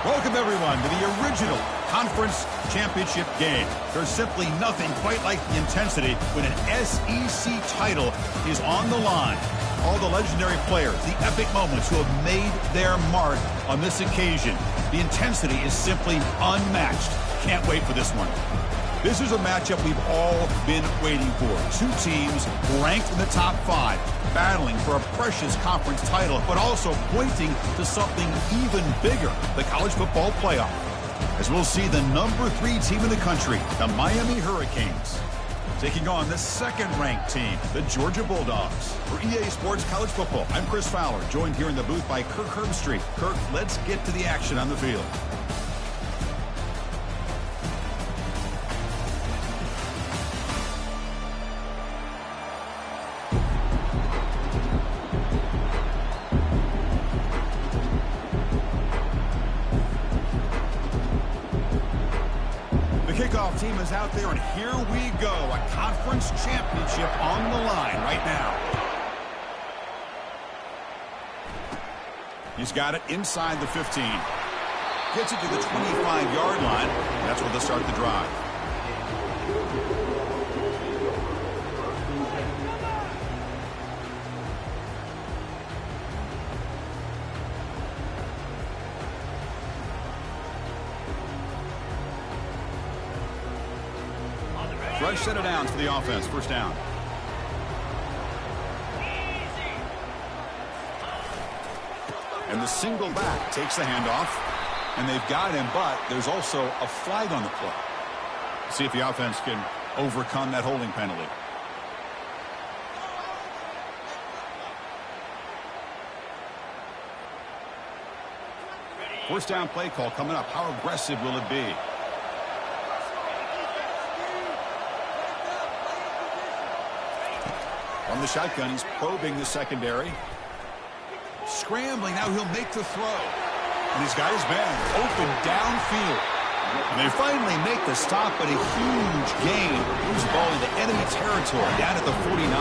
Welcome, everyone, to the original conference championship game. There's simply nothing quite like the intensity when an SEC title is on the line. All the legendary players, the epic moments who have made their mark on this occasion. The intensity is simply unmatched. Can't wait for this one. This is a matchup we've all been waiting for. Two teams ranked in the top 5, battling for a precious conference title, but also pointing to something even bigger, the college football playoff. As we'll see the number 3 team in the country, the Miami Hurricanes, taking on the second-ranked team, the Georgia Bulldogs. For EA Sports College Football, I'm Chris Fowler, joined here in the booth by Kirk Herbstreit. Kirk, let's get to the action on the field. Kickoff team is out there, and here we go. A conference championship on the line right now. He's got it inside the 15. Gets it to the 25-yard line. That's where they'll start the drive. Fresh set of downs for the offense. First down. And the single back takes the handoff. And they've got him, but there's also a flag on the play. See if the offense can overcome that holding penalty. First down play call coming up. How aggressive will it be? From the shotgun, he's probing the secondary. Scrambling, now he'll make the throw. And he's got his man open downfield. And they finally make the stop, but a huge gain. Moves the ball into enemy territory down at the 49.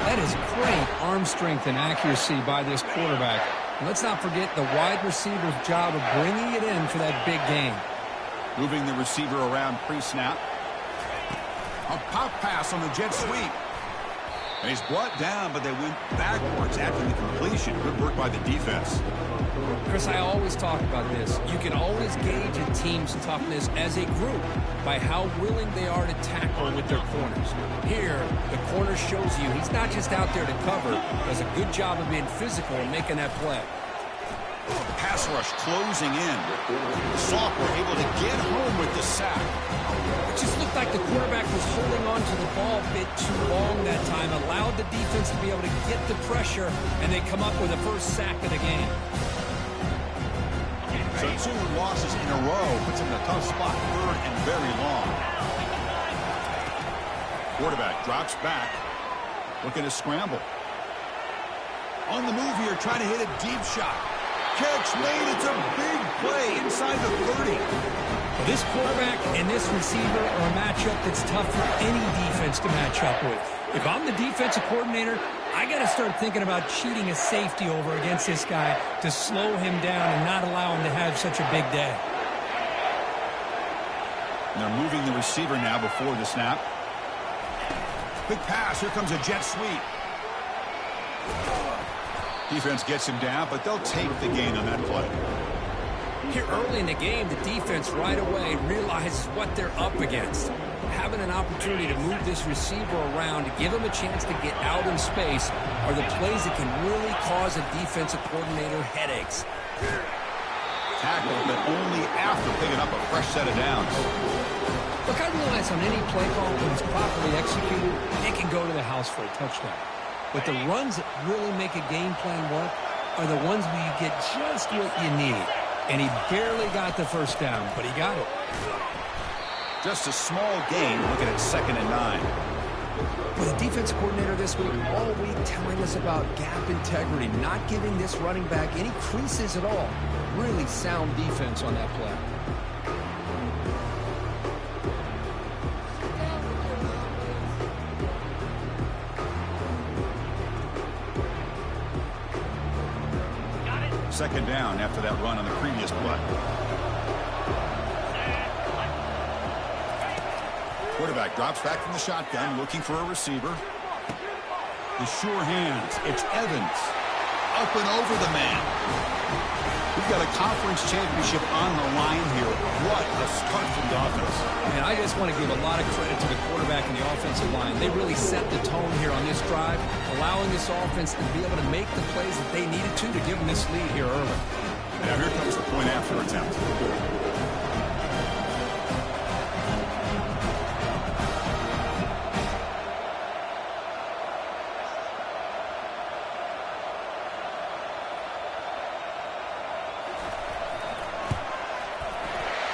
That is great arm strength and accuracy by this quarterback. And let's not forget the wide receiver's job of bringing it in for that big gain. Moving the receiver around pre-snap. A pop pass on the jet sweep. And he's brought down, but they went backwards after the completion. Good work by the defense. Chris, I always talk about this. You can always gauge a team's toughness as a group by how willing they are to tackle with their corners. Here, the corner shows you he's not just out there to cover, does a good job of being physical and making that play. Pass rush closing in. Sophomore able to get home with the sack. It just looked like the quarterback was holding on to the ball a bit too long that time, allowed the defense to be able to get the pressure, and they come up with the first sack of the game. So 2 losses in a row puts him in a tough spot, 3rd and very long. Quarterback drops back, looking to scramble. On the move here, trying to hit a deep shot. Catch made. It's a big play inside the 30. This quarterback and this receiver are a matchup that's tough for any defense to match up with. If I'm the defensive coordinator, I got to start thinking about cheating a safety over against this guy to slow him down and not allow him to have such a big day. And they're moving the receiver now before the snap. Quick pass. Here comes a jet sweep. Defense gets him down, but they'll take the gain on that play. Here early in the game, the defense right away realizes what they're up against. Having an opportunity to move this receiver around to give him a chance to get out in space are the plays that can really cause a defensive coordinator headaches. Tackle, but only after picking up a fresh set of downs. Look, I realize on any play call, when it's properly executed, it can go to the house for a touchdown. But the runs that really make a game plan work are the ones where you get just what you need. And he barely got the first down, but he got it. Just a small gain, looking at 2nd and 9. With the defense coordinator this week, all week telling us about gap integrity, not giving this running back any creases at all. Really sound defense on that play. second down after that run on the previous play. Quarterback drops back from the shotgun, looking for a receiver. The sure hands. It's Evans. Up and over the man. We've got a conference championship on the line here. What a start from the offense. And I just want to give a lot of credit to the quarterback and the offensive line. They really set the tone here on this drive, allowing this offense to be able to make the plays that they needed to give them this lead here early. Now here comes the point after attempt.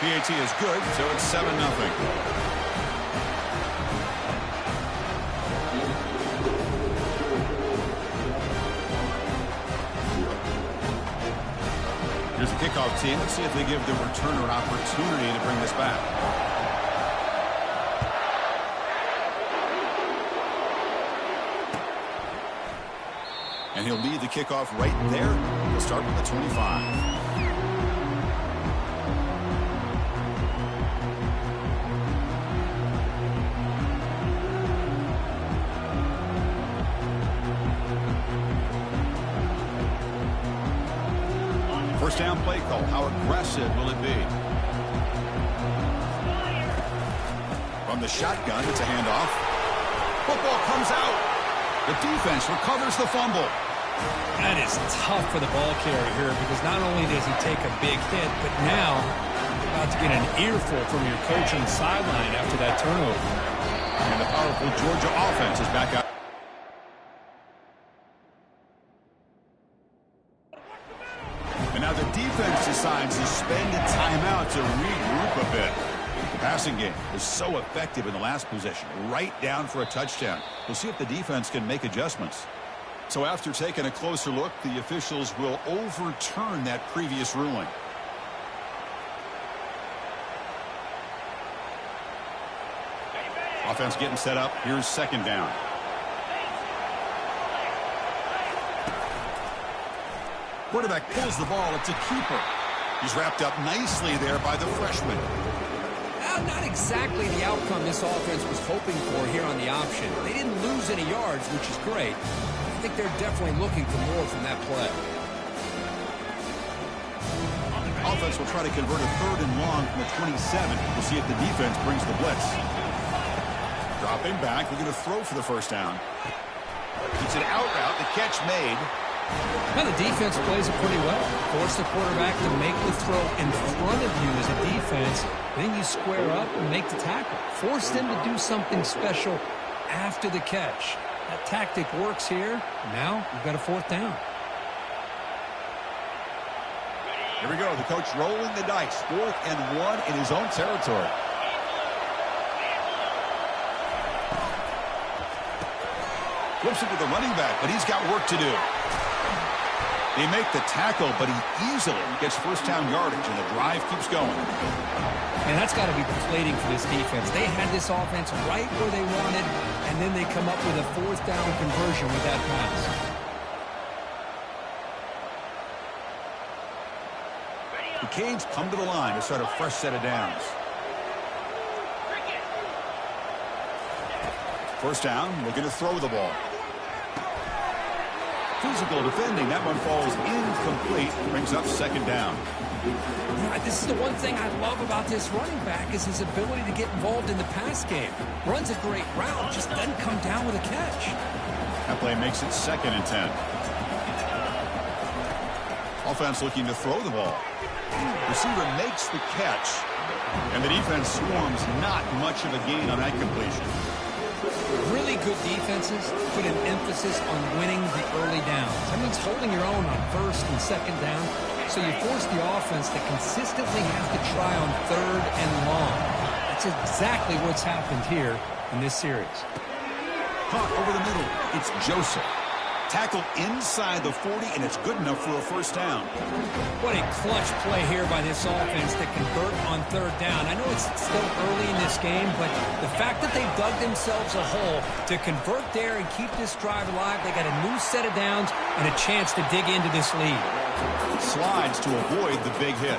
PAT is good, so it's 7-0. Here's a kickoff team. Let's see if they give the returner an opportunity to bring this back. And he'll lead the kickoff right there. He'll start with the 25. First down play call. How aggressive will it be? From the shotgun, it's a handoff. Football comes out. The defense recovers the fumble. That is tough for the ball carrier here because not only does he take a big hit, but now you're about to get an earful from your coach on the sideline after that turnover. And the powerful Georgia offense is back out. And now the defense decides to spend a timeout to regroup a bit. The passing game was so effective in the last possession, right down for a touchdown. We'll see if the defense can make adjustments. So after taking a closer look, the officials will overturn that previous ruling. Offense getting set up. Here's second down. Quarterback pulls the ball. It's a keeper. He's wrapped up nicely there by the freshman. Not exactly the outcome this offense was hoping for here on the option. They didn't lose any yards, which is great. I think they're definitely looking for more from that play. Offense will try to convert a third and long from the 27. We'll see if the defense brings the blitz. Dropping back, looking to throw for the first down. It's an out route, the catch made. Now the defense plays it pretty well. Force the quarterback to make the throw in front of you as a defense. Then you square up and make the tackle. Force them to do something special after the catch. That tactic works here. Now you've got a fourth down. Here we go. The coach rolling the dice. 4th and 1 in his own territory. Flips it to the running back, but he's got work to do. They make the tackle, but he easily gets first down yardage, and the drive keeps going. And that's got to be deflating for this defense. They had this offense right where they wanted, and then they come up with a fourth down conversion with that pass. The Canes come to the line to start a fresh set of downs. First down, looking to throw the ball. Physical defending. That one falls incomplete. Brings up second down. This is the one thing I love about this running back is his ability to get involved in the pass game. Runs a great route, just doesn't come down with a catch. That play makes it 2nd and 10. Offense looking to throw the ball. Receiver makes the catch. And the defense swarms. Not much of a gain on that completion. Really good defenses put an emphasis on winning the early downs. That means holding your own on 1st and 2nd down. So you force the offense to consistently have to try on 3rd and long. That's exactly what's happened here in this series. Caught over the middle. It's Joseph. Tackle inside the 40, and it's good enough for a first down. What a clutch play here by this offense to convert on 3rd down. I know it's still early in this game, but the fact that they dug themselves a hole to convert there and keep this drive alive, they got a new set of downs and a chance to dig into this lead. Slides to avoid the big hit.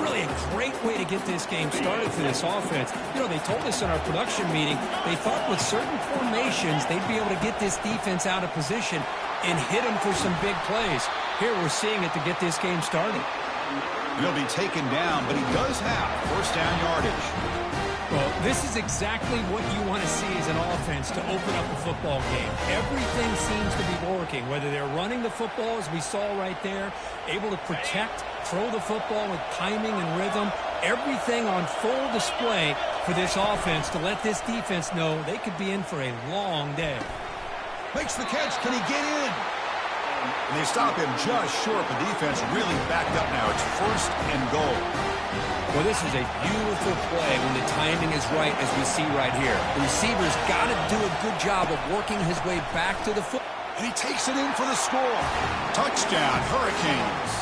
Really a great way to get this game started for this offense. You know, they told us in our production meeting they thought with certain formations they'd be able to get this defense out of position and hit them for some big plays. Here we're seeing it to get this game started. He'll be taken down, but he does have first down yardage. Well, this is exactly what you want to see as an offense to open up a football game. Everything seems to be working, whether they're running the football, as we saw right there, able to protect, throw the football with timing and rhythm, everything on full display for this offense to let this defense know they could be in for a long day. Makes the catch. Can he get in? And they stop him just short. The defense really backed up now. It's first and goal. Well, this is a beautiful play when the timing is right, as we see right here. The receiver's got to do a good job of working his way back to the foot. And he takes it in for the score. Touchdown, Hurricanes.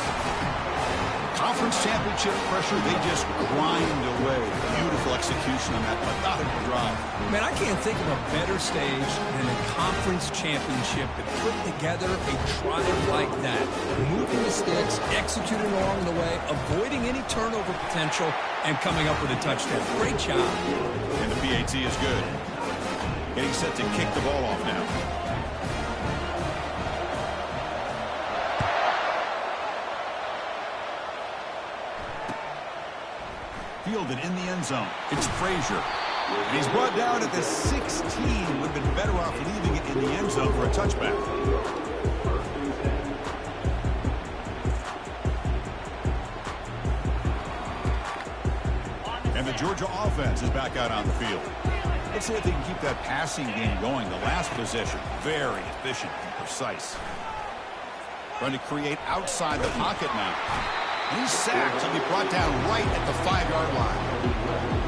Conference championship pressure, they just grind away. Beautiful execution on that methodical drive. Man, I can't think of a better stage than a conference championship to put together a drive like that. Moving the sticks, executing along the way, avoiding any turnover potential, and coming up with a touchdown. Great job. And the PAT is good. Getting set to kick the ball off now. Fielded in the end zone. It's Frazier. And he's brought down at the 16. Would have been better off leaving it in the end zone for a touchback. And the Georgia offense is back out on the field. Let's see if they can keep that passing game going. The last possession, very efficient and precise. Trying to create outside the pocket now. He's sacked. He'll be brought down right at the 5-yard line.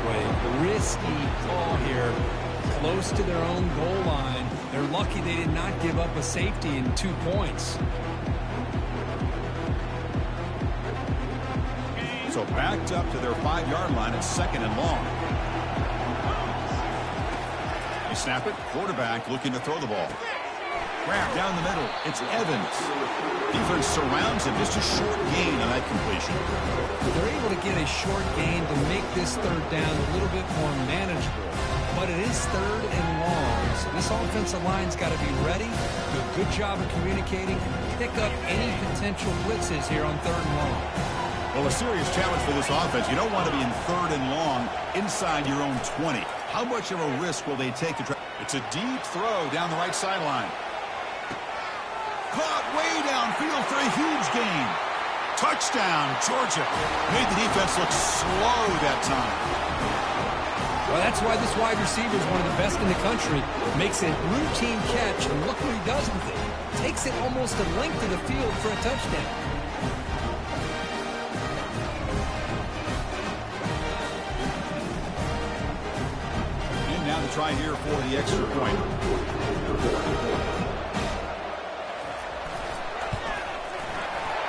A risky call here, close to their own goal line. They're lucky they did not give up a safety in 2 points. So backed up to their 5-yard line. It's second and long. They snap it. Quarterback looking to throw the ball. Grab down the middle. It's Evans. Defense surrounds him. Just a short gain on that completion. They're able to get a short gain to make this third down a little bit more manageable. But it is third and long. So this offensive line's got to be ready, do a good job of communicating, and pick up any potential blitzes here on third and long. Well, a serious challenge for this offense. You don't want to be in third and long inside your own 20. How much of a risk will they take to try? It's a deep throw down the right sideline. Caught way downfield for a huge gain. Touchdown, Georgia. Made the defense look slow that time. Well, that's why this wide receiver is one of the best in the country. Makes a routine catch, and look what he does with it. Takes it almost a length of the field for a touchdown. And now to try here for the extra point.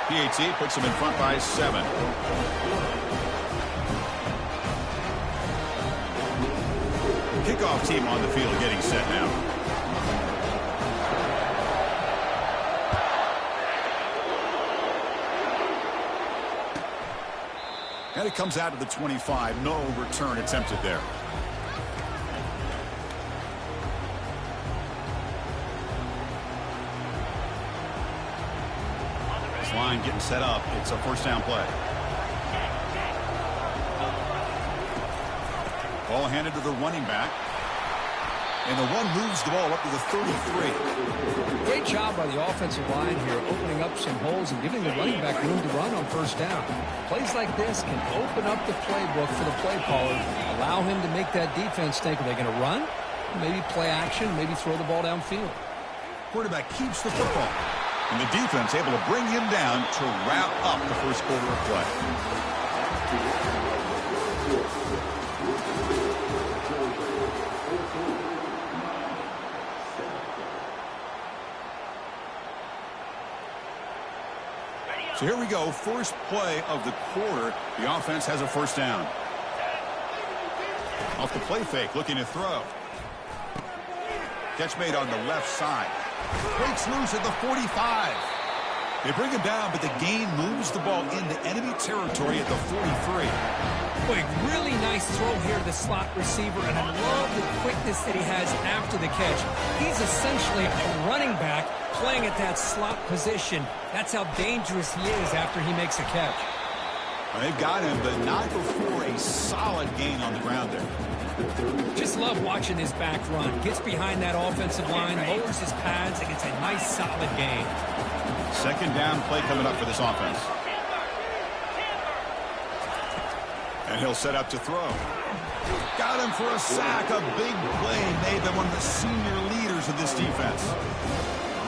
PAT puts him in front by 7. Kickoff team on the field getting set now. And it comes out to the 25. No return attempted there. Line getting set up. It's a first down play. Ball handed to the running back. And the one moves the ball up to the 33. Great job by the offensive line here, opening up some holes and giving the running back room to run on first down. Plays like this can open up the playbook for the play caller, allow him to make that defense think, are they going to run? Maybe play action, maybe throw the ball downfield. Quarterback keeps the football. And the defense able to bring him down to wrap up the first quarter of play. So here we go. First play of the quarter. The offense has a first down. Off the play fake, looking to throw. Catch made on the left side. Breaks loose at the 45. They bring him down, but the gain moves the ball into enemy territory at the 43. Boy, really nice throw here to the slot receiver, and I love the quickness that he has after the catch. He's essentially a running back playing at that slot position. That's how dangerous he is after he makes a catch. Well, they've got him, but not before a solid gain on the ground there. Just love watching his back run. Gets behind that offensive line, lowers his pads, and gets a nice solid gain. Second down play coming up for this offense. And he'll set up to throw. Got him for a sack. A big play made by one of the senior leaders of this defense.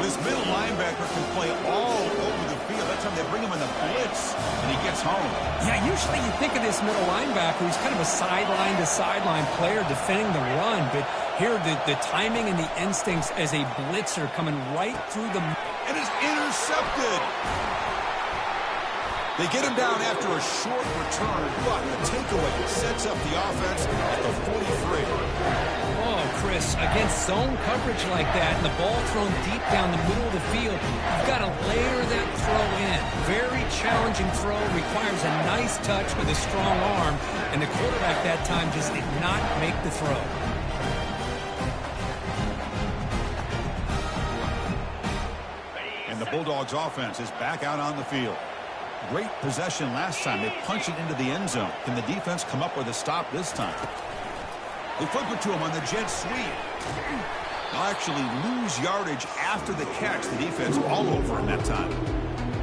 This middle linebacker can play all over the field. That's time they bring him in the blitz, and he gets home. Yeah, usually you think of this middle linebacker who's kind of a sideline-to-sideline player defending the run, but here the timing and the instincts as a blitzer coming right through the... And it's intercepted. They get him down after a short return, but the takeaway sets up the offense at the 43. Oh, Chris, against zone coverage like that and the ball thrown deep down the middle of the field, you've got to layer that throw in. Very challenging throw, requires a nice touch with a strong arm, and the quarterback that time just did not make the throw. And the Bulldogs offense is back out on the field. Great possession last time. They punch it into the end zone. Can the defense come up with a stop this time? They flip it to him on the jet sweep. They'll actually lose yardage after the catch. The defense all over him that time.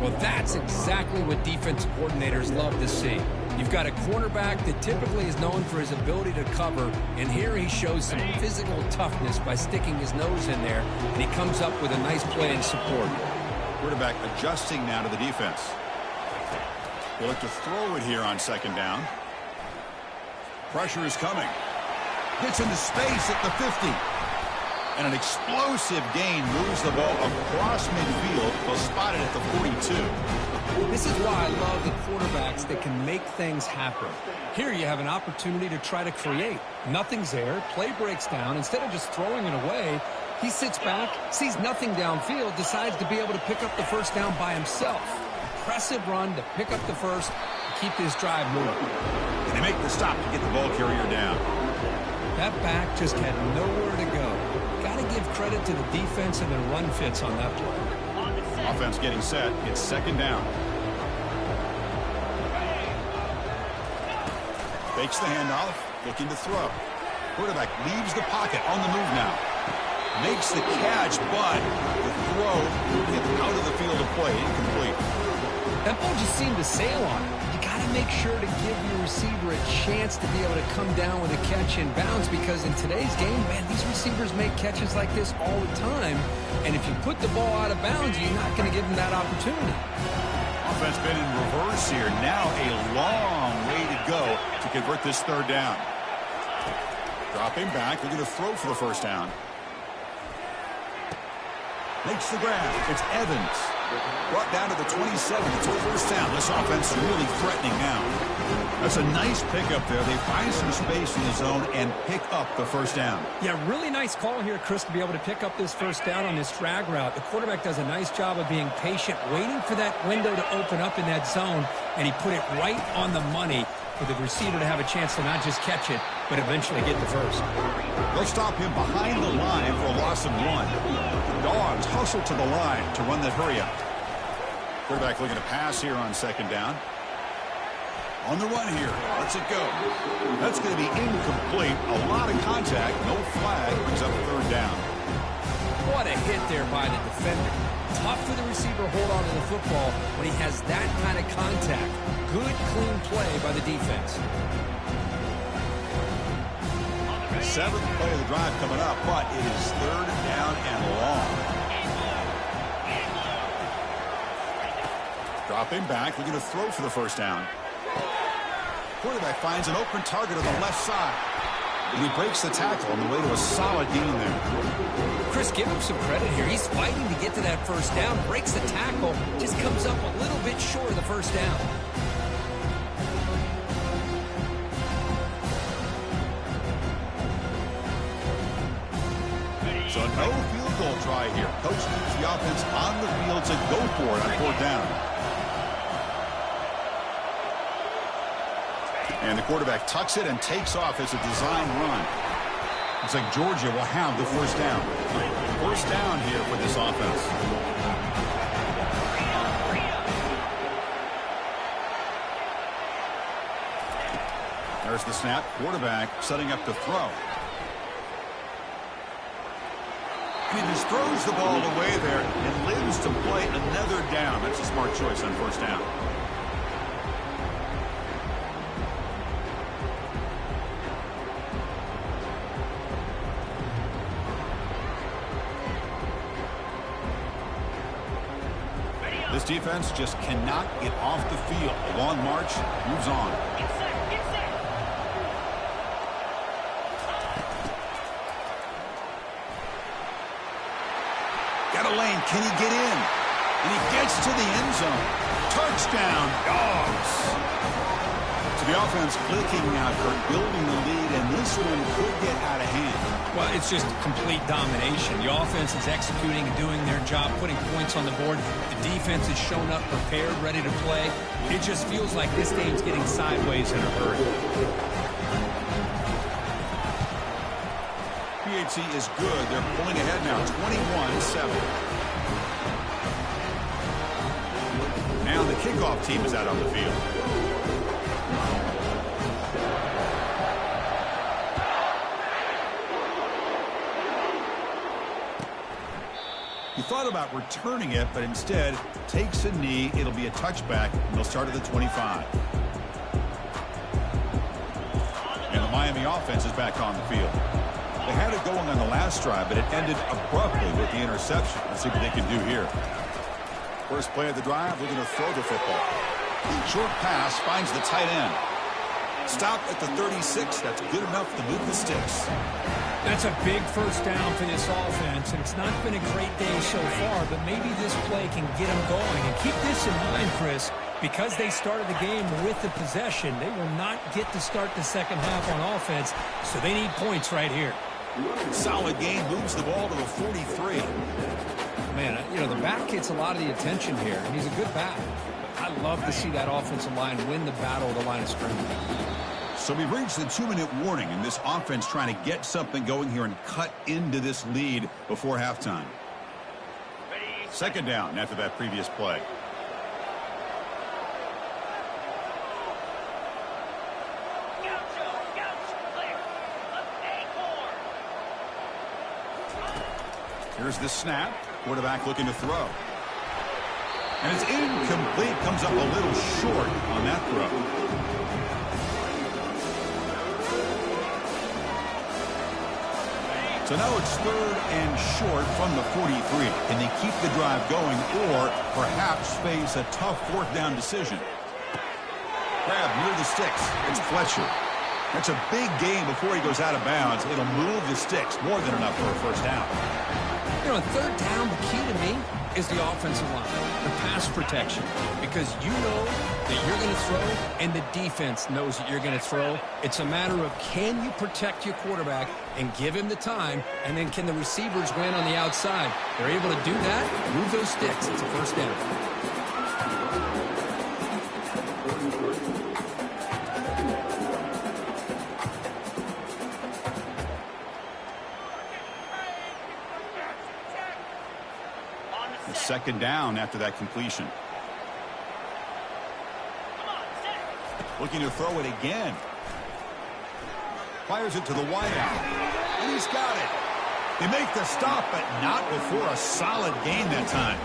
Well, that's exactly what defense coordinators love to see. You've got a cornerback that typically is known for his ability to cover, and here he shows some physical toughness by sticking his nose in there, and he comes up with a nice play in support. Quarterback adjusting now to the defense. They look to throw it here on second down. Pressure is coming. Gets into space at the 50. And an explosive gain moves the ball across midfield. They'll spot it at the 42. This is why I love the quarterbacks that can make things happen. Here you have an opportunity to try to create. Nothing's there. Play breaks down. Instead of just throwing it away, he sits back, sees nothing downfield, decides to be able to pick up the first down by himself. Impressive run to pick up the first, keep this drive moving. And they make the stop to get the ball carrier down. That back just had nowhere to go. Got to give credit to the defense and their run fits on that play. Offense getting set. It's second down. Fakes the handoff, looking to throw. Quarterback leaves the pocket on the move now. Makes the catch, but the throw out of the field of play, incomplete. That ball just seemed to sail on it. You got to make sure to give your receiver a chance to be able to come down with a catch and bounce, because in today's game, man, these receivers make catches like this all the time. And if you put the ball out of bounds, you're not going to give them that opportunity. Offense been in reverse here. Now a long way to go to convert this third down. Dropping back, looking to throw for the first down. Makes the grab. It's Evans. Brought down to the 27. It's a first down. This offense really threatening now. That's a nice pickup there. They find some space in the zone and pick up the first down. Yeah, really nice call here, Chris, to be able to pick up this first down on this drag route. The quarterback does a nice job of being patient, waiting for that window to open up in that zone, and he put it right on the money for the receiver to have a chance to not just catch it, but eventually get the first. They'll stop him behind the line for a loss of 1. Dogs hustle to the line to run that hurry up. Quarterback looking to pass here on second down. On the run here. Lets it go. That's going to be incomplete. A lot of contact. No flag. Brings up third down. What a hit there by the defender. Tough for the receiver to hold on to the football when he has that kind of contact. Good, clean play by the defense. 7th play of the drive coming up, but it is third down and long. Dropping back, looking to throw for the first down. Quarterback finds an open target on the left side. And he breaks the tackle on the way to a solid gain there. Chris, give him some credit here. He's fighting to get to that first down, breaks the tackle, just comes up a little bit short of the first down. So no field goal try here. Coach needs the offense on the field to go for it on 4th down. And the quarterback tucks it and takes off as a design run. Looks like Georgia will have the 1st down. 1st down here for this offense. There's the snap. Quarterback setting up to throw. And he just throws the ball away there and lives to play another down. That's a smart choice on 1st down. This defense just cannot get off the field. A long march moves on. Got a lane. Can he get in? And he gets to the end zone. Touchdown, Dogs. So the offense clicking now, Kurt, building the lead, and this one could get out of hand. Well, it's just complete domination. The offense is executing and doing their job, putting points on the board. The defense has shown up prepared, ready to play. It just feels like this game's getting sideways in a hurry. PHC is good. They're pulling ahead now, 21-7. Now the kickoff team is out on the field. He thought about returning it, but instead takes a knee. It'll be a touchback, and they'll start at the 25. And the Miami offense is back on the field. They had it going on the last drive, but it ended abruptly with the interception. Let's see what they can do here. First play of the drive, looking to throw the football. Short pass finds the tight end. Stop at the 36. That's good enough to move the sticks. That's a big 1st down for this offense, and it's not been a great day so far, but maybe this play can get them going. And keep this in mind, Chris, because they started the game with the possession, they will not get to start the second half on offense, so they need points right here. Solid gain, moves the ball to the 43. Man, you know, the back gets a lot of the attention here, and he's a good back. I love to see that offensive line win the battle of the line of scrimmage. So we've reached the 2-minute warning, and this offense trying to get something going here and cut into this lead before halftime. 2nd down after that previous play. Here's the snap. Quarterback looking to throw. And it's incomplete. Comes up a little short on that throw. So now it's 3rd and short from the 43. Can they keep the drive going or perhaps face a tough 4th down decision? Grab near the sticks. It's Fletcher. That's a big gain before he goes out of bounds. It'll move the sticks. More than enough for a 1st down. You know, 3rd down, the key to me is the offensive line, the pass protection, because you know that you're going to throw and the defense knows that you're going to throw. It's a matter of can you protect your quarterback and give him the time, and then can the receivers win on the outside? They're able to do that, move those sticks. It's a 1st down. Second down after that completion. Looking to throw it again. Fires it to the wideout. And he's got it. They make the stop, but not before a solid gain that time.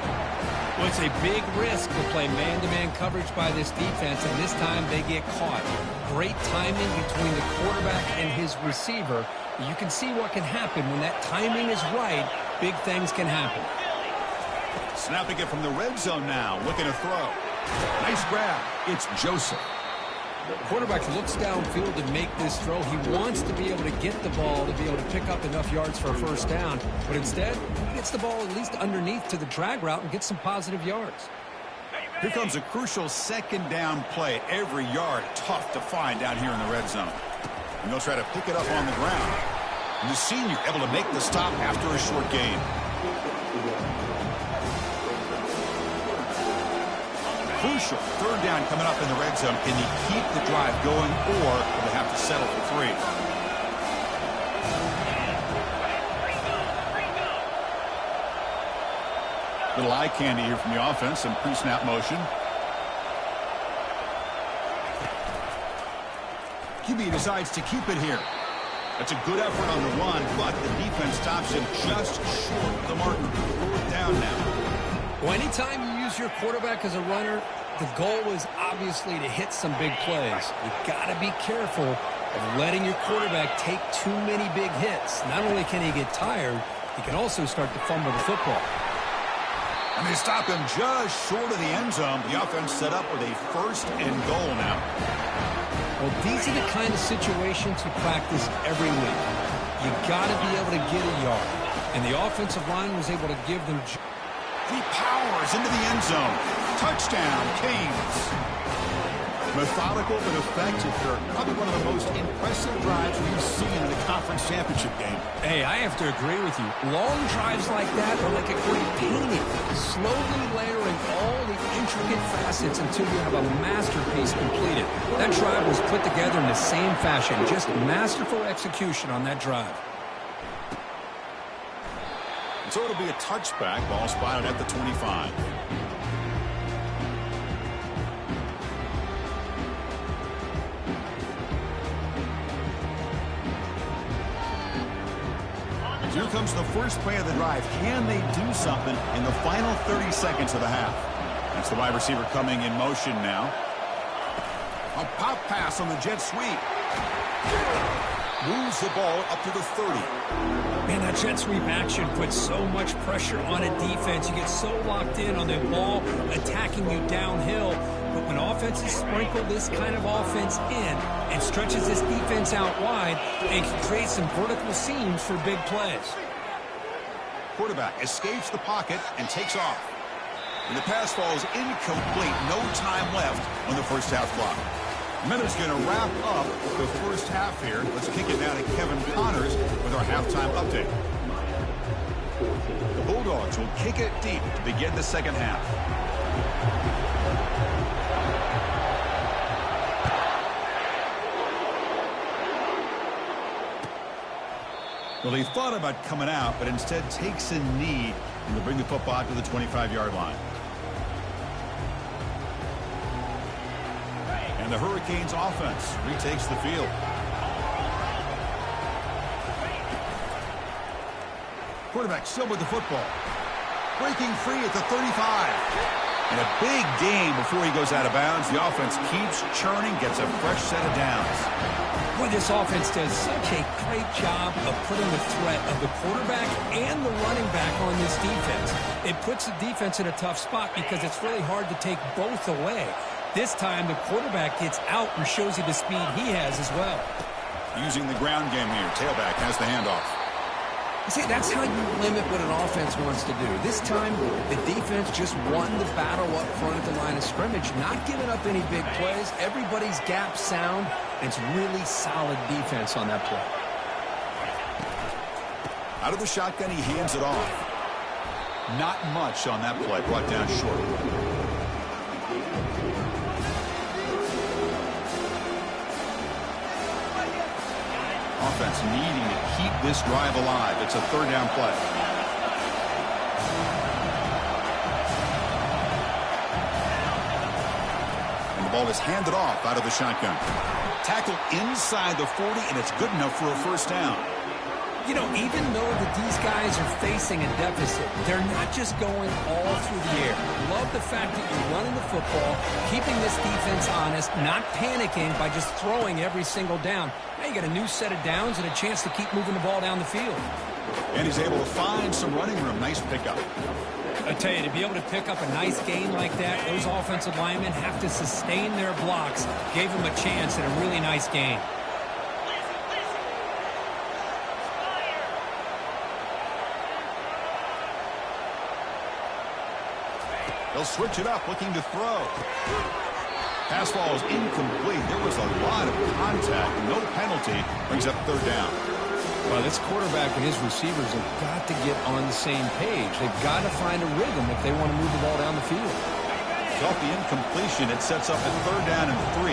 Well, it's a big risk to play man-to-man coverage by this defense, and this time they get caught. Great timing between the quarterback and his receiver. You can see what can happen when that timing is right. Big things can happen. Snapping it from the red zone now, looking to throw. Nice grab. It's Joseph. The quarterback looks downfield to make this throw. He wants to be able to get the ball to be able to pick up enough yards for a 1st down, but instead, he gets the ball at least underneath to the drag route and gets some positive yards. Here comes a crucial 2nd down play. Every yard tough to find down here in the red zone. And they'll try to pick it up on the ground. And the senior able to make the stop after a short gain. Crucial third down coming up in the red zone. Can they keep the drive going, or will they have to settle for 3? Little eye candy here from the offense. Some pre-snap motion. QB decides to keep it here. That's a good effort on the run, but the defense stops him just short of the marker. 4th down now. Well, anytime you use your quarterback as a runner, the goal is obviously to hit some big plays. You've got to be careful of letting your quarterback take too many big hits. Not only can he get tired, he can also start to fumble the football. And they stop him just short of the end zone. The offense set up with a 1st and goal now. Well, these are the kind of situations you practice every week. You got to be able to get a yard. And the offensive line was able to give them... He powers into the end zone. Touchdown, Canes. Methodical but effective here. Probably one of the most impressive drives we've seen in a conference championship game. Hey, I have to agree with you. Long drives like that are like a great painting. Slowly layering all the intricate facets until you have a masterpiece completed. That drive was put together in the same fashion. Just masterful execution on that drive. So it'll be a touchback. Ball spotted at the 25. Here comes the first play of the drive. Can they do something in the final 30 seconds of the half? That's the wide receiver coming in motion now. A pop pass on the jet sweep. Moves the ball up to the 30. Man, that jet sweep action puts so much pressure on a defense. You get so locked in on the ball attacking you downhill. But when offenses sprinkle this kind of offense in and stretches this defense out wide, it can create some vertical seams for big plays. Quarterback escapes the pocket and takes off. And the pass falls incomplete. No time left on the first half clock. Minute's going to wrap up the first half here. Let's kick it now to Kevin Connors with our halftime update. The Bulldogs will kick it deep to begin the second half. Well, he thought about coming out, but instead takes a knee and to bring the football out to the 25-yard line. And the Hurricanes offense retakes the field. Quarterback still with the football. Breaking free at the 35. And a big gain before he goes out of bounds. The offense keeps churning, gets a fresh set of downs. Boy, this offense does such a great job of putting the threat of the quarterback and the running back on this defense. It puts the defense in a tough spot because it's really hard to take both away. This time, the quarterback gets out and shows you the speed he has as well. Using the ground game here. Tailback has the handoff. See, that's how you limit what an offense wants to do. This time, the defense just won the battle up front at the line of scrimmage, not giving up any big plays. Everybody's gap sound. It's really solid defense on that play. Out of the shotgun, he hands it off. Not much on that play. Brought down short. Offense needing to keep this drive alive. It's a third down play. And the ball is handed off out of the shotgun. Tackle inside the 40, and it's good enough for a first down. You know, even though these guys are facing a deficit, they're not just going all through the air. Love the fact that you're running the football, keeping this defense honest, not panicking by just throwing every single down. Now you got a new set of downs and a chance to keep moving the ball down the field. And he's able to find some running room. Nice pickup. I tell you, to be able to pick up a nice gain like that, those offensive linemen have to sustain their blocks. Gave him a chance at a really nice gain. They'll switch it up, looking to throw. Pass ball is incomplete. There was a lot of contact. No penalty. Brings up third down. Well, this quarterback and his receivers have got to get on the same page. They've got to find a rhythm if they want to move the ball down the field. So off the incompletion, it sets up a 3rd down and 3.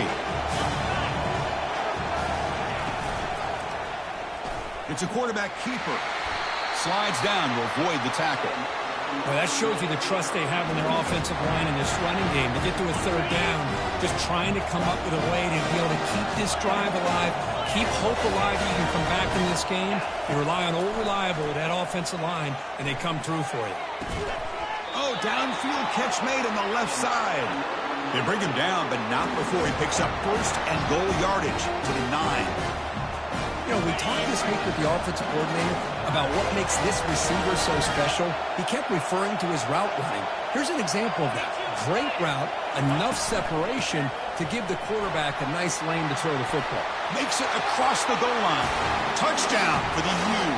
It's a quarterback keeper. Slides down to avoid the tackle. Well, that shows you the trust they have in their offensive line in this running game. To get to a 3rd down, just trying to come up with a way to be able to keep this drive alive, keep hope alive you can come back in this game. You rely on old reliable, that offensive line, and they come through for you. Oh, downfield catch made on the left side. They bring him down, but not before he picks up 1st and goal yardage to the 9. You know, we talked this week with the offensive coordinator about what makes this receiver so special. He kept referring to his route running. Here's an example of that. Great route, enough separation to give the quarterback a nice lane to throw the football. Makes it across the goal line. Touchdown for the U.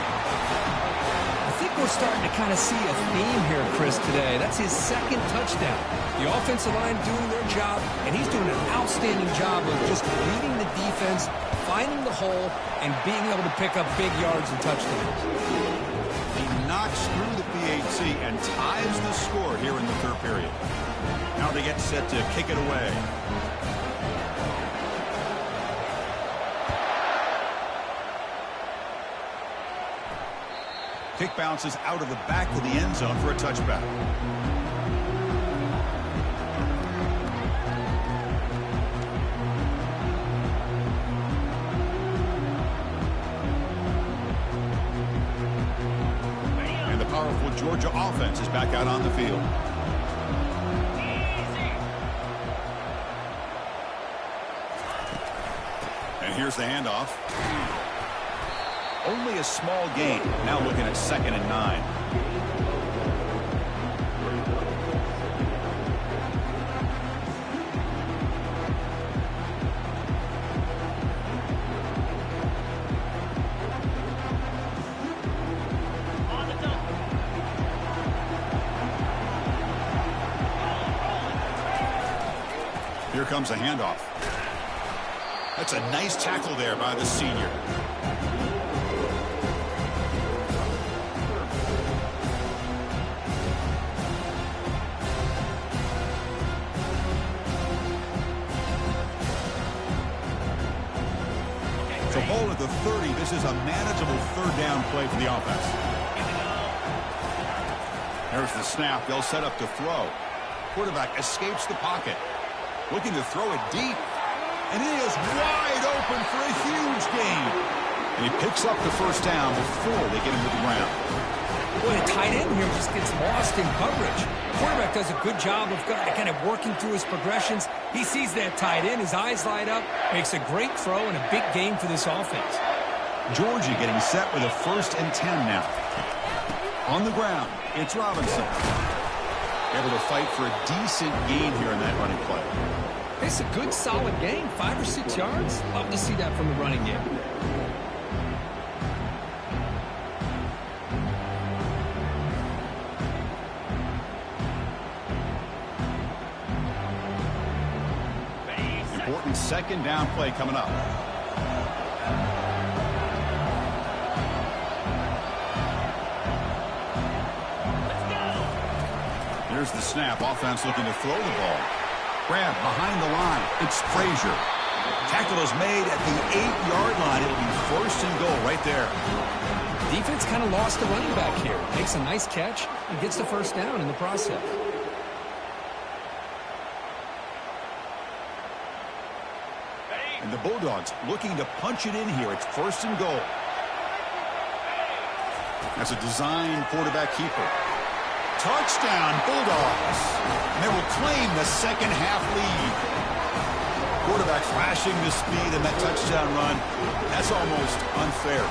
I think we're starting to kind of see a theme here, Chris, today. That's his 2nd touchdown. The offensive line doing their job, and he's doing an outstanding job of just leading the defense, finding the hole, and being able to pick up big yards and touchdowns. He knocks through the PAT and ties the score here in the 3rd period. Now they get set to kick it away. Kick bounces out of the back of the end zone for a touchback. And the powerful Georgia offense is back out on the field. And here's the handoff. Only a small gain. Now looking at 2nd and 9. Here comes a handoff. That's a nice tackle there by the senior. So ball at the 30. This is a manageable 3rd down play for the offense. There's the snap. They'll set up to throw. Quarterback escapes the pocket. Looking to throw it deep. And he is wide open for a huge gain. And he picks up the 1st down before they get him to the ground. Boy, the tight end here just gets lost in coverage. Quarterback does a good job of kind of working through his progressions. He sees that tight end, his eyes light up, makes a great throw and a big gain for this offense. Georgia getting set with a 1st and 10 now. On the ground, it's Robinson. Able to fight for a decent gain here in that running play. It's a good, solid gain, 5 or 6 yards. Love to see that from the running game. Important 2nd down play coming up. Here's the snap. Offense looking to throw the ball. Grab behind the line. It's Frazier. Tackle is made at the 8-yard line. It'll be 1st and goal right there. Defense kind of lost the running back here. Makes a nice catch and gets the 1st down in the process. And the Bulldogs looking to punch it in here. It's 1st and goal. That's a design quarterback keeper. Touchdown, Bulldogs. And they will claim the 2nd half lead. Quarterback flashing the speed in that touchdown run. That's almost unfair.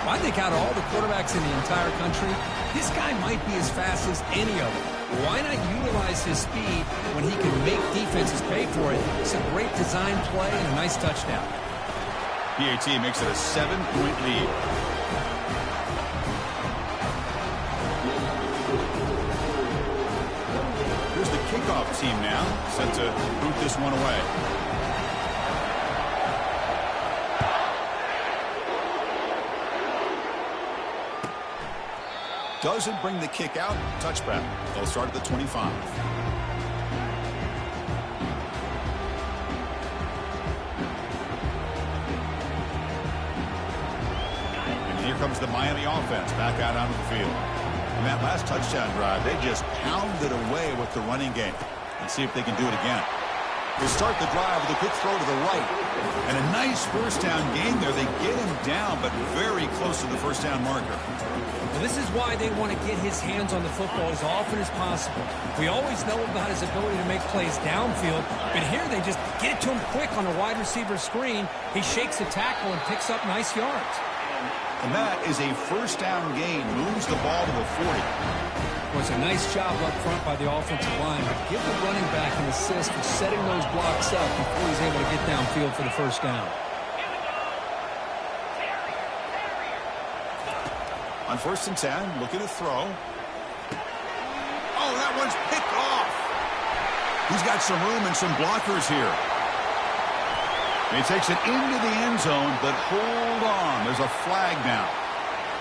I think out of all the quarterbacks in the entire country, this guy might be as fast as any of them. Why not utilize his speed when he can make defenses pay for it? It's a great design play and a nice touchdown. PAT makes it a 7-point lead. Here's the kickoff team now, set to boot this one away. Doesn't bring the kick out. Touchback. They'll start at the 25. comes the Miami offense back out onto the field. In that last touchdown drive, they just pounded away with the running game. Let's see if they can do it again. They start the drive with a quick throw to the right. And a nice first down gain there. They get him down, but very close to the first down marker. Well, this is why they want to get his hands on the football as often as possible. We always know about his ability to make plays downfield, but here they just get it to him quick on a wide receiver screen. He shakes the tackle and picks up nice yards. And that is a first down gain. Moves the ball to the 40. It was a nice job up front by the offensive line. But give the running back an assist for setting those blocks up before he's able to get downfield for the first down. On 1st and 10, looking to throw. Oh, that one's picked off. He's got some room and some blockers here. He takes it into the end zone, but hold on. There's a flag down.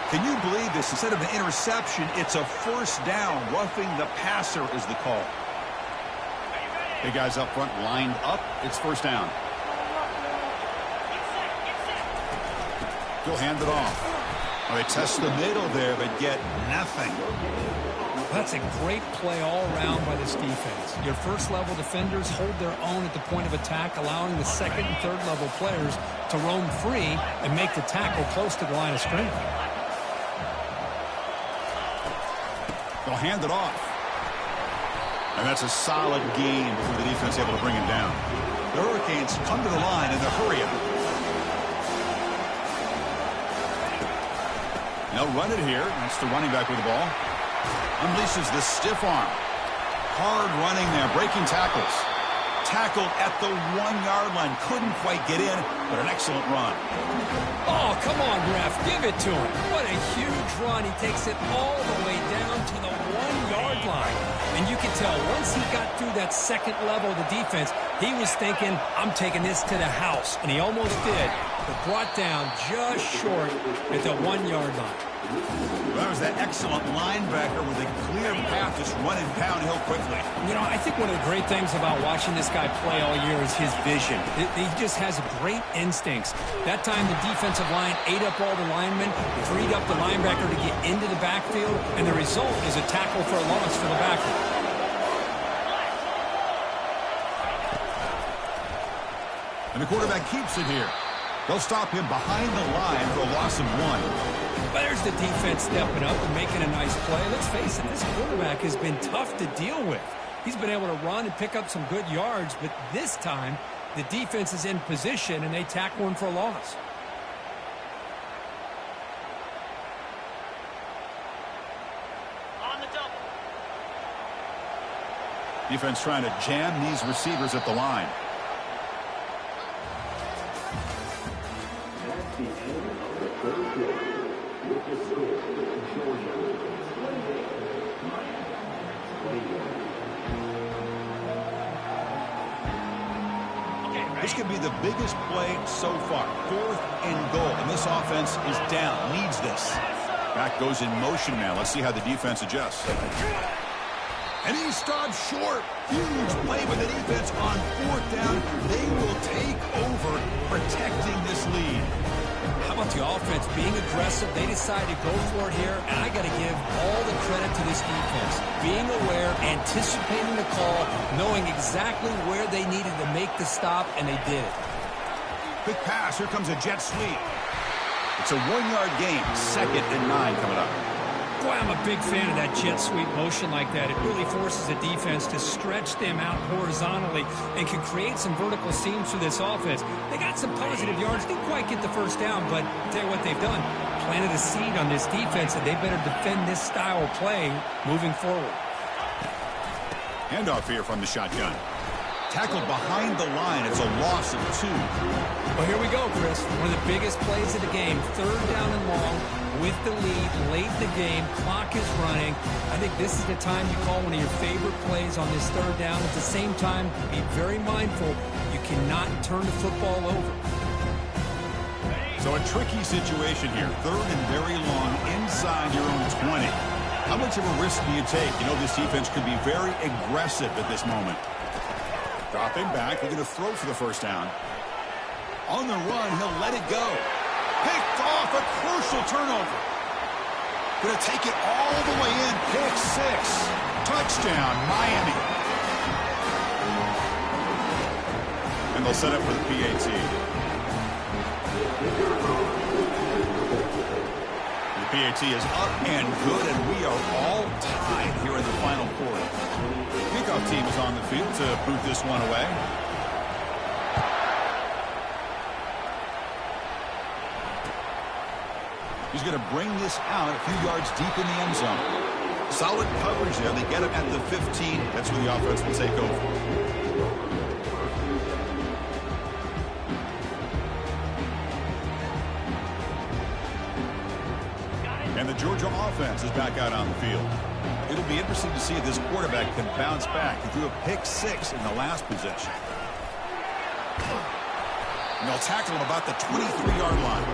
Can you believe this? Instead of an interception, it's a first down. Roughing the passer is the call. Big guys up front lined up. It's first down. He'll hand it off. Well, they test the middle there, but get nothing. That's a great play all around by this defense. Your first-level defenders hold their own at the point of attack, allowing the second and third-level players to roam free and make the tackle close to the line of scrimmage. They'll hand it off. And that's a solid gain before the defense is able to bring him down. The Hurricanes come to the line in the hurry up. They'll run it here. That's the running back with the ball. Unleashes the stiff arm. Hard running there, breaking tackles. Tackled at the 1-yard line. Couldn't quite get in, but an excellent run. Oh, come on, ref. Give it to him. What a huge run. He takes it all the way down to the 1-yard line. And you can tell once he got through that second level of the defense, he was thinking, I'm taking this to the house. And he almost did, but brought down just short at the 1-yard line. Well, that was that excellent linebacker with a clear path, just running downhill quickly. You know, I think one of the great things about watching this guy play all year is his vision. He just has great instincts. That time the defensive line ate up all the linemen, freed up the linebacker to get into the backfield, and the result is a tackle for a loss for the backer. And the quarterback keeps it here. They'll stop him behind the line for a loss of 1. But there's the defense stepping up and making a nice play. Let's face it, this quarterback has been tough to deal with. He's been able to run and pick up some good yards, but this time the defense is in position and they tackle him for a loss. On the double. Defense trying to jam these receivers at the line. This could be the biggest play so far. 4th and goal. And this offense is down. Needs this. Back goes in motion now. Let's see how the defense adjusts. And he stops short. Huge play by the defense on 4th down. They will take over protecting this lead. How about the offense being aggressive? They decided to go for it here, and I got to give all the credit to this defense. Being aware, anticipating the call, knowing exactly where they needed to make the stop, and they did it. Quick pass. Here comes a jet sweep. It's a 1-yard gain. 2nd and 9 coming up. Boy, I'm a big fan of that jet sweep motion like that. It really forces the defense to stretch them out horizontally and can create some vertical seams for this offense. They got some positive yards. Didn't quite get the first down, but I'll tell you what they've done. Planted a seed on this defense, and they better defend this style of play moving forward. Handoff here from the shotgun. Tackled behind the line. It's a loss of 2. Well, here we go, Chris. One of the biggest plays of the game. 3rd down and long with the lead late in the game. Clock is running. I think this is the time you call one of your favorite plays on this 3rd down. At the same time, be very mindful. You cannot turn the football over. So a tricky situation here. 3rd and very long inside your own 20. How much of a risk do you take? You know this defense could be very aggressive at this moment. Dropping back, looking to throw for the first down. On the run, he'll let it go. Picked off, a crucial turnover. Going to take it all the way in. Pick 6. Touchdown, Miami. And they'll set up for the PAT. The PAT is up and good, and we are all tied here in the final quarter. Kickoff team is on the field to boot this one away. He's going to bring this out a few yards deep in the end zone. Solid coverage there. They get him at the 15. That's where the offense will take over. And the Georgia offense is back out on the field. It'll be interesting to see if this quarterback can bounce back. He threw a pick 6 in the last possession. And they'll tackle him about the 23-yard line.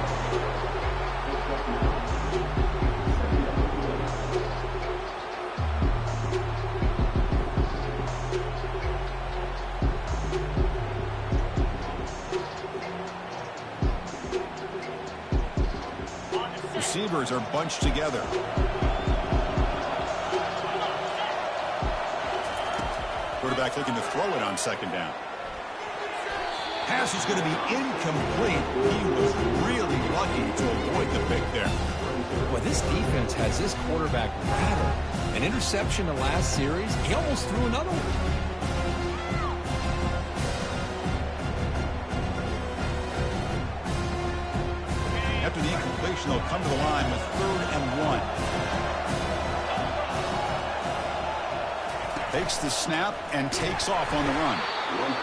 Receivers are bunched together. Quarterback looking to throw it on second down. Pass is going to be incomplete. He was really lucky to avoid the pick there. Well, this defense has this quarterback rattled. An interception the last series. He almost threw another one. After the incompletion, they'll come to the line with 3rd and 1. Takes the snap and takes off on the run.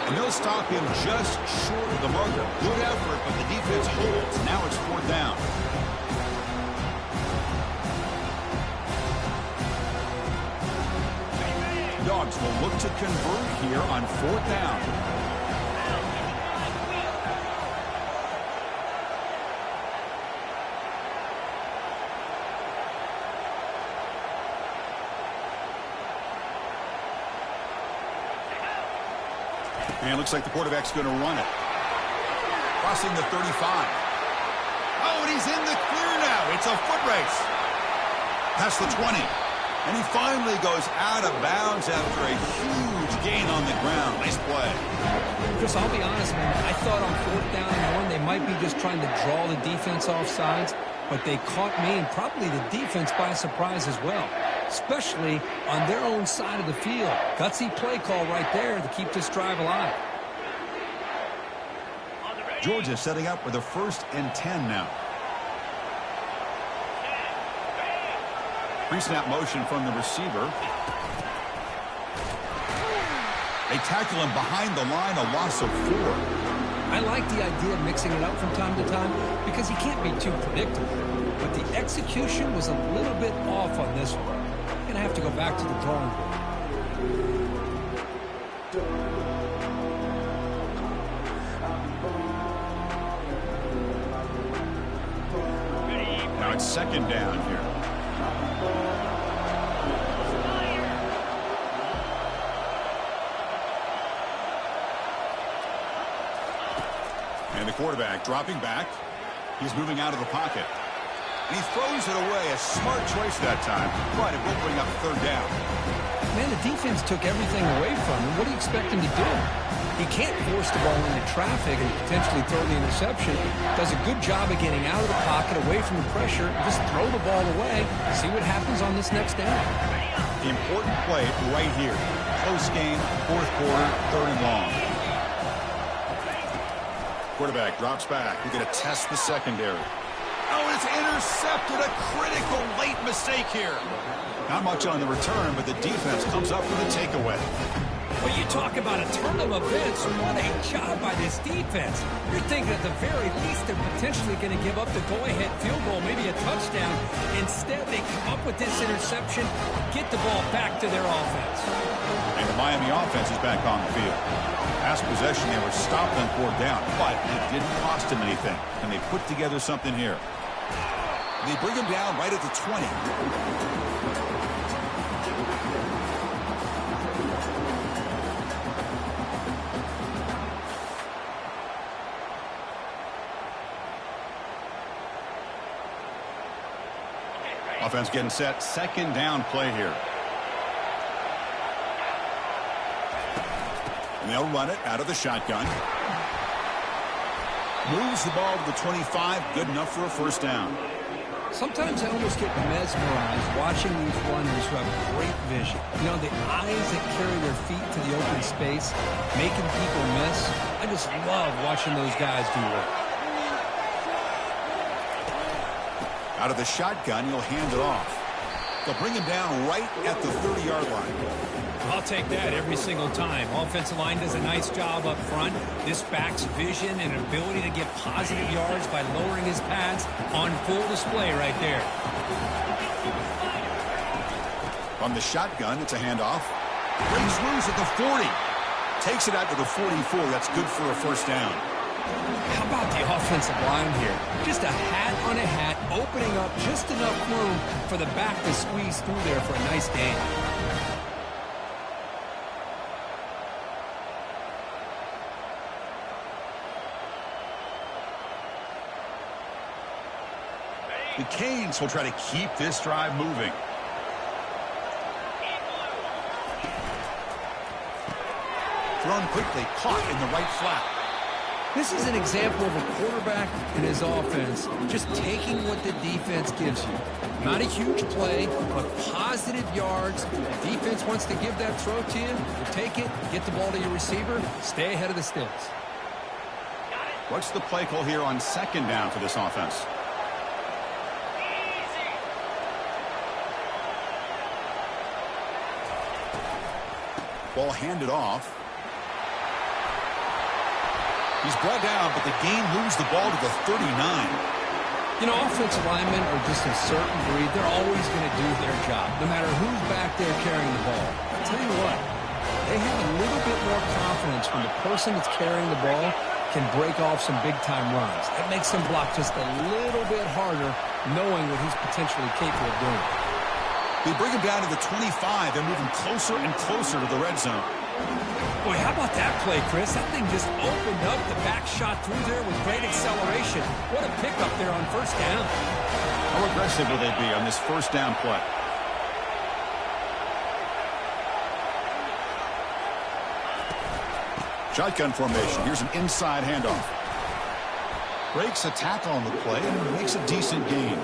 And they'll stop him just short of the marker. Good effort, but the defense holds. Now it's 4th down. Dogs will look to convert here on 4th down. And looks like the quarterback's going to run it. Crossing the 35. Oh, and he's in the clear now. It's a foot race. Past the 20. And he finally goes out of bounds after a huge gain on the ground. Nice play. Chris, I'll be honest, man. I thought on 4th down and 1, they might be just trying to draw the defense off sides. But they caught me and probably the defense by surprise as well, especially on their own side of the field. Gutsy play call right there to keep this drive alive. Georgia setting up with a 1st and 10 now. Pre-snap motion from the receiver. They tackle him behind the line, a loss of 4. I like the idea of mixing it up from time to time because he can't be too predictable. But the execution was a little bit off on this one. I'm going to have to go back to the drawing board. Now it's 2nd down here. And the quarterback dropping back. He's moving out of the pocket. And he throws it away. A smart choice that time. But it will bring up 3rd down. Man, the defense took everything away from him. What do you expect him to do? He can't force the ball into traffic and potentially throw the interception. Does a good job of getting out of the pocket, away from the pressure. Just throw the ball away. See what happens on this next down. The important play right here. Close game, 4th quarter, 3rd and long. Quarterback drops back. We're going to test the secondary. Oh, it's intercepted. A critical late mistake here. Not much on the return, but the defense comes up with a takeaway. Well, you talk about a turn of events. What a job by this defense. You're thinking at the very least they're potentially going to give up the go-ahead field goal, maybe a touchdown. Instead, they come up with this interception, get the ball back to their offense. And the Miami offense is back on the field. Last possession, they were stopped on 4th down, but it didn't cost them anything. And they put together something here. They bring him down right at the 20. Offense getting set. Second down play here. And they'll run it out of the shotgun. Moves the ball to the 25. Good enough for a first down. Sometimes I almost get mesmerized watching these runners who have great vision. You know, the eyes that carry their feet to the open space, making people miss. I just love watching those guys do work. Out of the shotgun, he'll hand it off. They'll bring him down right at the 30-yard line. I'll take that every single time. Offensive line does a nice job up front. This back's vision and ability to get positive yards by lowering his pads on full display right there. On the shotgun, it's a handoff. Breaks loose at the 40. Takes it out to the 44. That's good for a first down. How about the offensive line here? Just a hat on a hat, opening up just enough room for the back to squeeze through there for a nice gain. The Canes will try to keep this drive moving. Thrown quickly, caught in the right flat. This is an example of a quarterback and his offense just taking what the defense gives you. Not a huge play, but positive yards. The defense wants to give that throw to you. You take it, get the ball to your receiver, stay ahead of the sticks. What's the play call here on second down for this offense? Ball handed off. He's brought down, but the game moves the ball to the 39. You know, offensive linemen are just a certain breed. They're always going to do their job, no matter who's back there carrying the ball. I'll tell you what, they have a little bit more confidence when the person that's carrying the ball can break off some big-time runs. That makes them block just a little bit harder, knowing what he's potentially capable of doing. They bring him down to the 25. They're moving closer and closer to the red zone. Boy, how about that play, Chris? That thing just opened up. The back shot through there with great acceleration. What a pickup there on first down. How aggressive will they be on this first down play? Shotgun formation. Here's an inside handoff. Breaks a tackle on the play and makes a decent gain.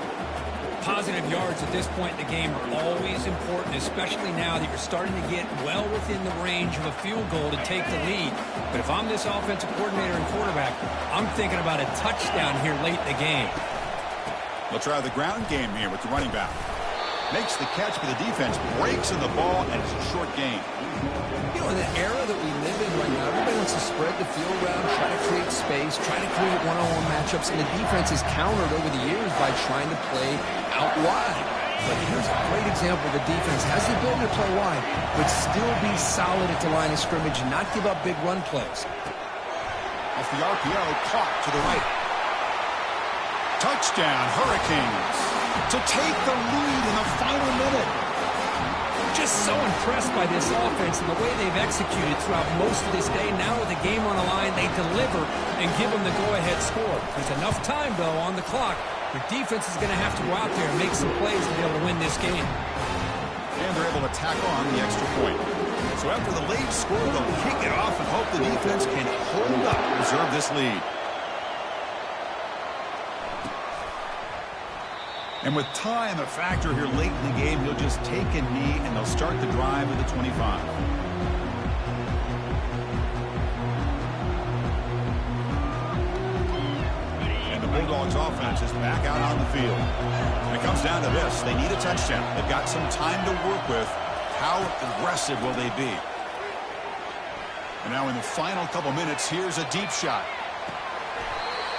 Positive yards at this point in the game are always important, especially now that you're starting to get well within the range of a field goal to take the lead. But if I'm this offensive coordinator and quarterback, I'm thinking about a touchdown here late in the game. They'll try the ground game here with the running back. Makes the catch, but the defense breaks in the ball, and it's a short gain. You know, in the era that we live in right now, everybody wants to spread the field around, try to create space, try to create one-on-one matchups, and the defense is countered over the years by trying to play out wide. But here's a great example. The defense has the ability to play wide, but still be solid at the line of scrimmage and not give up big run plays. Off the RPO, caught to the right. Touchdown, Hurricanes, to take the lead in the final minute. Just so impressed by this offense and the way they've executed throughout most of this day. Now with the game on the line, they deliver and give them the go-ahead score. There's enough time, though, on the clock. Your defense is going to have to go out there and make some plays to be able to win this game. And they're able to tack on the extra point. So after the late score, they'll kick it off and hope the defense can hold up and preserve this lead. And with time a factor here late in the game, he'll just take a knee and they'll start the drive at the 25. And the Bulldogs offense is back out on the field. And it comes down to this. They need a touchdown. They've got some time to work with. How aggressive will they be? And now in the final couple minutes, here's a deep shot.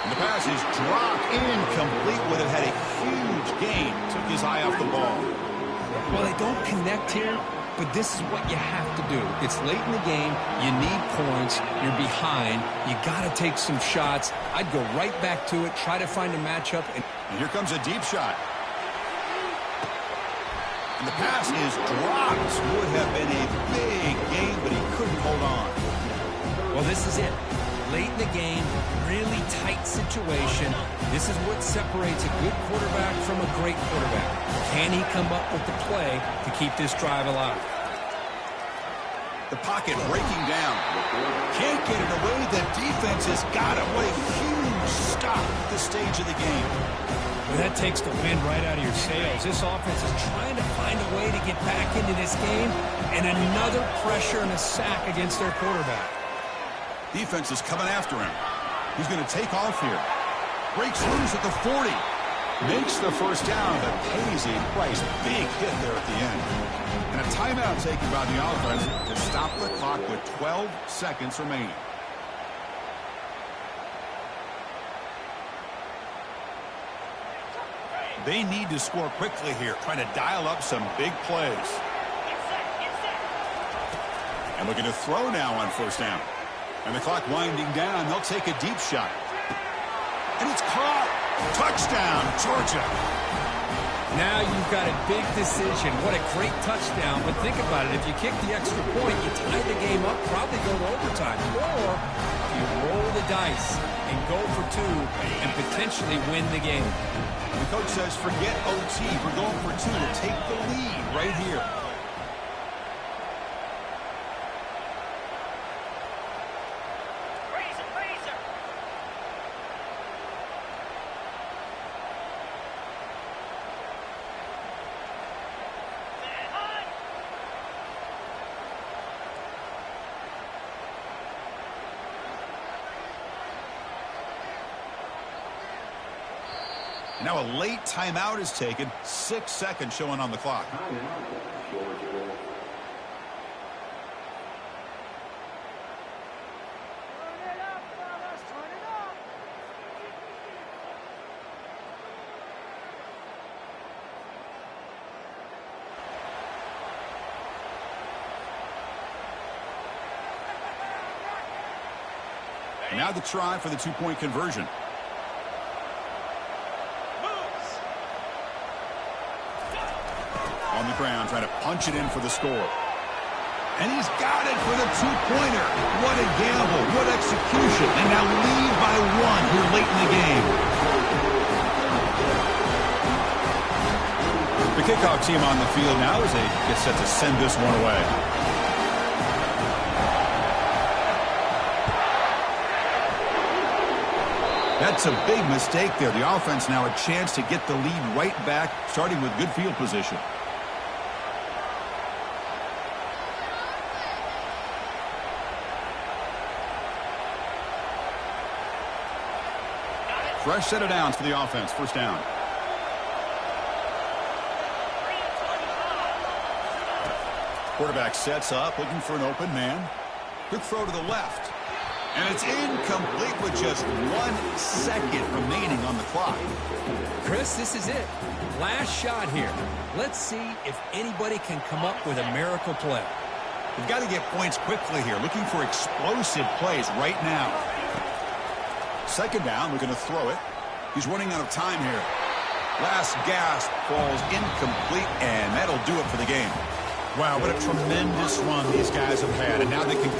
And the pass is dropped incomplete. Would have had a huge gain. Took his eye off the ball. Well, they don't connect here, but this is what you have to do. It's late in the game. You need points. You're behind. You got to take some shots. I'd go right back to it, try to find a matchup. And here comes a deep shot. And the pass is dropped. Would have been a big gain, but he couldn't hold on. Well, this is it. Late in the game, really tight situation. This is what separates a good quarterback from a great quarterback. Can he come up with the play to keep this drive alive? The pocket breaking down. Can't get it away. The defense has got him. What a huge stop at this stage of the game. Well, that takes the wind right out of your sails. This offense is trying to find a way to get back into this game, and another pressure and a sack against their quarterback. Defense is coming after him. He's going to take off here. Breaks loose at the 40. Makes the first down, but pays a price. Big hit there at the end. And a timeout taken by the offense to stop the clock with 12 seconds remaining. They need to score quickly here, trying to dial up some big plays. And looking to throw now on first down. And the clock winding down, they'll take a deep shot. And it's caught. Touchdown, Georgia. Now you've got a big decision. What a great touchdown. But think about it. If you kick the extra point, you tie the game up, probably go to overtime. Or you roll the dice and go for two and potentially win the game. The coach says, forget OT. We're going for two to take the lead right here. Now a late timeout is taken. 6 seconds showing on the clock. And now the try for the two-point conversion. On the ground, trying to punch it in for the score. And he's got it for the two-pointer. What a gamble. What execution. And now lead by one here late in the game. The kickoff team on the field now as they get set to send this one away. That's a big mistake there. The offense now a chance to get the lead right back, starting with good field position. Fresh set of downs for the offense. First down. Quarterback sets up, looking for an open man. Quick throw to the left. And it's incomplete with just 1 second remaining on the clock. Chris, this is it. Last shot here. Let's see if anybody can come up with a miracle play. We've got to get points quickly here. Looking for explosive plays right now. Second down, we're going to throw it. He's running out of time here. Last gasp falls incomplete, and that'll do it for the game. Wow, what a tremendous run these guys have had, and now they can